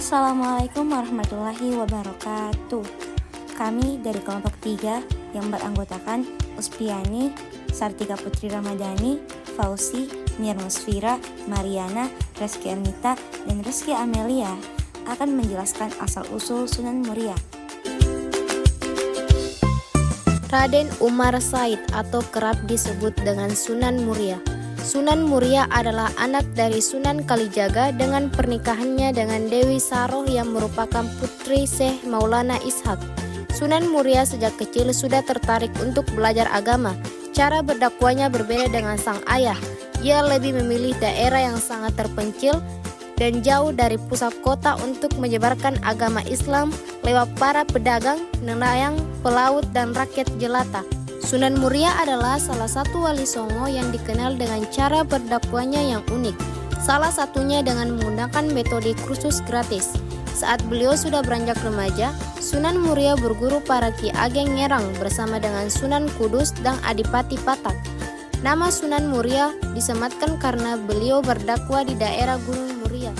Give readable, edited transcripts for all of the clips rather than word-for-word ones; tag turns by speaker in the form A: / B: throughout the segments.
A: Assalamualaikum warahmatullahi wabarakatuh. Kami dari kelompok 3 yang beranggotakan Uspiani, Sartika Putri Ramadhani, Fauzi, Mirmusfira, Mariana, Reski Ernita, dan Reski Amelia akan menjelaskan asal-usul Sunan Muria.
B: Raden Umar Said atau kerap disebut dengan Sunan Muria. Sunan Muria adalah anak dari Sunan Kalijaga dengan pernikahannya dengan Dewi Saroh yang merupakan putri Syekh Maulana Ishak. Sunan Muria sejak kecil sudah tertarik untuk belajar agama. Cara berdakwahnya berbeda dengan sang ayah. Ia lebih memilih daerah yang sangat terpencil dan jauh dari pusat kota untuk menyebarkan agama Islam lewat para pedagang, nelayan, pelaut, dan rakyat jelata. Sunan Muria adalah salah satu wali Songo yang dikenal dengan cara berdakwahnya yang unik. Salah satunya dengan menggunakan metode kursus gratis. Saat beliau sudah beranjak remaja, Sunan Muria berguru para Ki Ageng Ngerang bersama dengan Sunan Kudus dan Adipati Patak. Nama Sunan Muria disematkan karena beliau berdakwah di daerah Gunung Muria.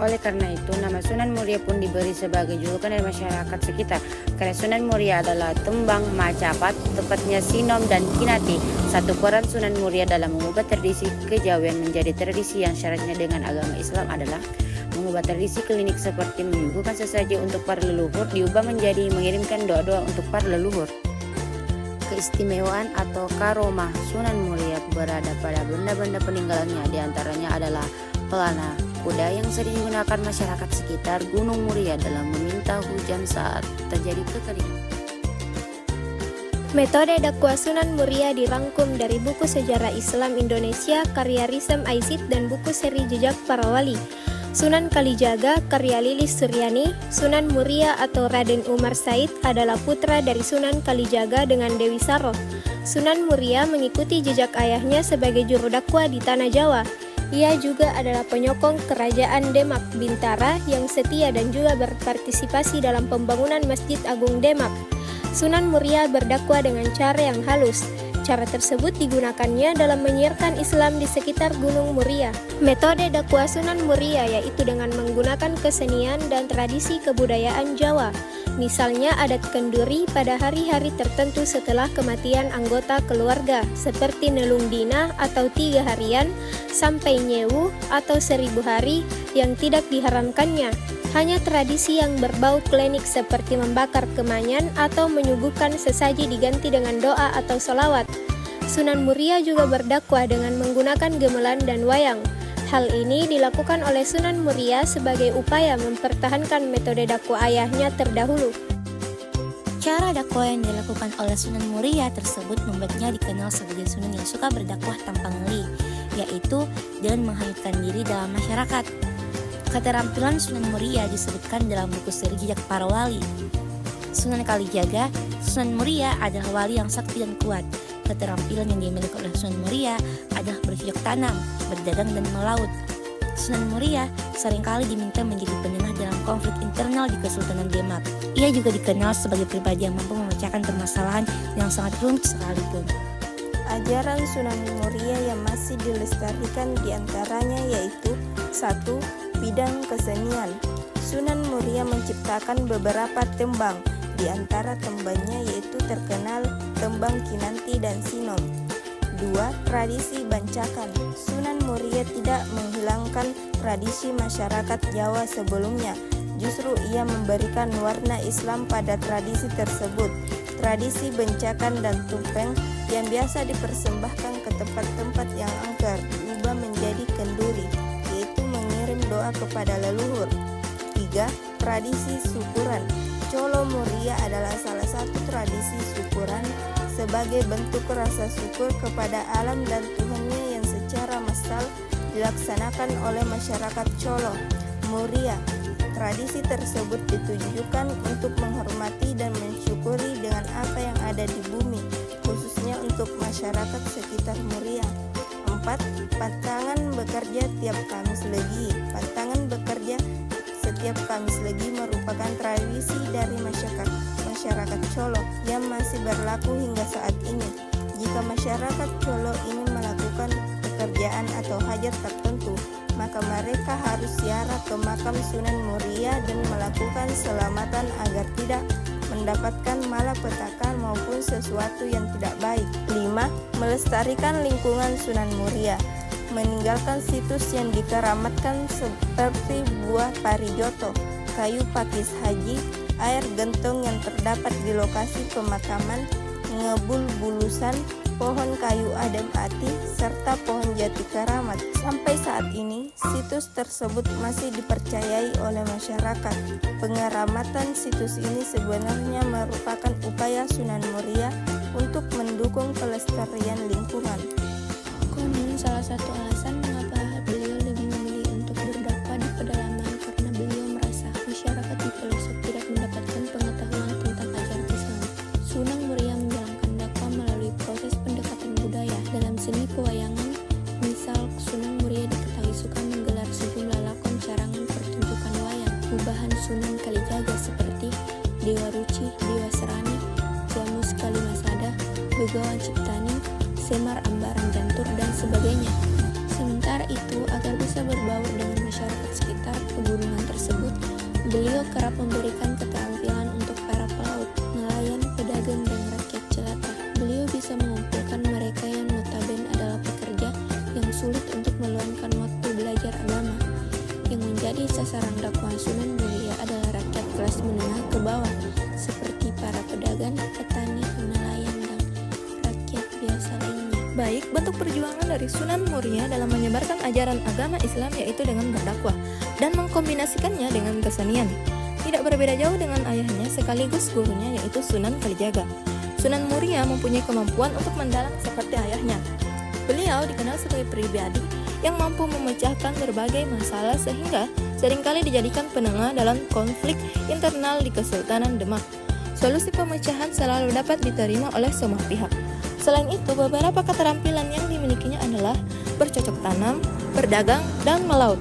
C: Oleh karena itu, nama Sunan Muria pun diberi sebagai julukan dari masyarakat sekitar. Karena Sunan Muria adalah tembang Macapat, tepatnya Sinom dan Kinati. Satu peran Sunan Muria dalam mengubah tradisi kejawen menjadi tradisi yang syaratnya dengan agama Islam adalah mengubah tradisi klinik seperti menyuguhkan sesaji untuk para leluhur diubah menjadi mengirimkan doa-doa untuk para leluhur. Keistimewaan atau karomah Sunan Muria berada pada benda-benda peninggalannya, diantaranya adalah pelana kuda yang sering digunakan masyarakat sekitar Gunung Muria dalam meminta hujan saat terjadi kekeringan.
D: Metode dakwah Sunan Muria dirangkum dari buku Sejarah Islam Indonesia karya Risem Aisyid dan buku seri Jejak Para Wali. Sunan Kalijaga karya Lilis Suryani. Sunan Muria atau Raden Umar Said adalah putra dari Sunan Kalijaga dengan Dewi Saroh. Sunan Muria mengikuti jejak ayahnya sebagai juru dakwah di Tanah Jawa. Ia juga adalah penyokong kerajaan Demak Bintara yang setia dan juga berpartisipasi dalam pembangunan Masjid Agung Demak. Sunan Muria berdakwah dengan cara yang halus. Cara tersebut digunakannya dalam menyiarkan Islam di sekitar Gunung Muria. Metode dakwah Sunan Muria yaitu dengan menggunakan kesenian dan tradisi kebudayaan Jawa. Misalnya adat kenduri pada hari-hari tertentu setelah kematian anggota keluarga, seperti Nelung Dina atau 3 harian, sampai Nyewu atau 1000 hari yang tidak diharamkannya. Hanya tradisi yang berbau klinik seperti membakar kemenyan atau menyuguhkan sesaji diganti dengan doa atau sholawat. Sunan Muria juga berdakwah dengan menggunakan gamelan dan wayang. Hal ini dilakukan oleh Sunan Muria sebagai upaya mempertahankan metode dakwah ayahnya terdahulu.
A: Cara dakwah yang dilakukan oleh Sunan Muria tersebut membuatnya dikenal sebagai sunan yang suka berdakwah tanpa ngeli, yaitu dengan menghanyutkan diri dalam masyarakat. Keterampilan Sunan Muria disebutkan dalam buku seri Jejak Para Wali. Sunan Kalijaga, Sunan Muria adalah wali yang sakti dan kuat. Keterampilan yang dimiliki oleh Sunan Muria adalah bercocok tanam, berdagang, dan melaut. Sunan Muria seringkali diminta menjadi penengah dalam konflik internal di Kesultanan Demak. Ia juga dikenal sebagai pribadi yang mampu memecahkan permasalahan yang sangat rumit sekalipun.
E: Ajaran Sunan Muria yang masih dilestarikan diantaranya yaitu 1. Bidang kesenian. Sunan Muria menciptakan beberapa tembang, di antara tembangnya yaitu terkenal tembang Kinanti dan Sinom. 2. Tradisi bancakan. Sunan Muria tidak menghilangkan tradisi masyarakat Jawa sebelumnya, justru ia memberikan warna Islam pada tradisi tersebut. Tradisi bencakan dan tumpeng yang biasa dipersembahkan ke tempat-tempat yang angker diubah menjadi kenduri, yaitu mengirim doa kepada leluhur. 3. Tradisi syukuran. Colo Muria adalah salah satu tradisi syukuran sebagai bentuk rasa syukur kepada alam dan Tuhannya yang secara massal dilaksanakan oleh masyarakat Colo Muria. Tradisi tersebut ditujukan untuk menghormati dan mensyukuri dengan apa yang ada di bumi, khususnya untuk masyarakat sekitar Muria. 4. Pantangan bekerja tiap Kamis Legi. Pantangan bekerja setiap Kamis Legi merupakan tradisi dari masyarakat Colo yang masih berlaku hingga saat ini. Jika masyarakat Colo ingin melakukan pekerjaan atau hajat tertentu, maka mereka harus ziarah ke makam Sunan Muria dan melakukan selamatan agar tidak mendapatkan malapetaka maupun sesuatu yang tidak baik. 5. Melestarikan lingkungan Sunan Muria. Meninggalkan situs yang dikeramatkan seperti buah parijoto, kayu pakis haji, air gentong yang terdapat di lokasi pemakaman, ngebul bulusan, pohon kayu adem ati, serta pohon jati keramat. Sampai saat ini, situs tersebut masih dipercayai oleh masyarakat. Pengeramatan situs ini sebenarnya merupakan upaya Sunan Muria untuk mendukung pelestarian lingkungan.
D: Konon salah satu alasan mengapa beliau lebih memilih untuk berdakwah di pedalaman karena beliau merasa masyarakat di pelosok tidak mendapatkan pengetahuan tentang ajaran Islam. Sunan Muria menjalankan dakwah melalui proses pendekatan budaya dalam seni pewayangan. Misal, Sunan Muria diketahui suka menggelar sejumlah lakon carangan pertunjukan wayang. Ubahan Sunan Kalijaga seperti Dewa Ruci, Dewa Serani, Jamus Kalimasada, Begawan Ciptani, Semar Ambaran Jantur, dan sebagainya. Sementara itu, agar bisa berbaur dengan masyarakat sekitar pegunungan tersebut, beliau kerap memberikan keterampilan untuk para pelaut, nelayan, pedagang, dan rakyat jelata. Beliau bisa mengumpulkan mereka yang notabene adalah pekerja yang sulit untuk meluangkan waktu belajar agama. Yang menjadi sasaran dakwah Sunan Muria adalah rakyat kelas menengah ke bawah, seperti para pedagang, petani, nelayan, dan rakyat biasa lainnya.
F: Baik, bentuk perjuangan dari Sunan Muria dalam menyebarkan ajaran agama Islam yaitu dengan berdakwah dan mengkombinasikannya dengan kesenian. Tidak berbeda jauh dengan ayahnya sekaligus gurunya yaitu Sunan Kalijaga. Sunan Muria mempunyai kemampuan untuk mendalang seperti ayahnya. Beliau dikenal sebagai pribadi yang mampu memecahkan berbagai masalah sehingga seringkali dijadikan penengah dalam konflik internal di Kesultanan Demak. Solusi pemecahan selalu dapat diterima oleh semua pihak. Selain itu, beberapa keterampilan yang dimilikinya adalah bercocok tanam, berdagang, dan melaut.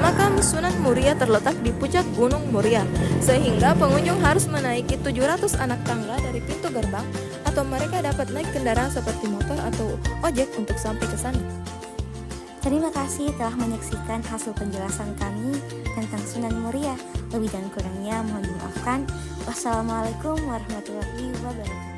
F: Makam Sunan Muria terletak di puncak Gunung Muria, sehingga pengunjung harus menaiki 700 anak tangga dari pintu gerbang, atau mereka dapat naik kendaraan seperti motor atau ojek untuk sampai ke sana.
A: Terima kasih telah menyaksikan hasil penjelasan kami tentang Sunan Muria. Lebih dan kurangnya mohon dimaafkan. Wassalamualaikum warahmatullahi wabarakatuh.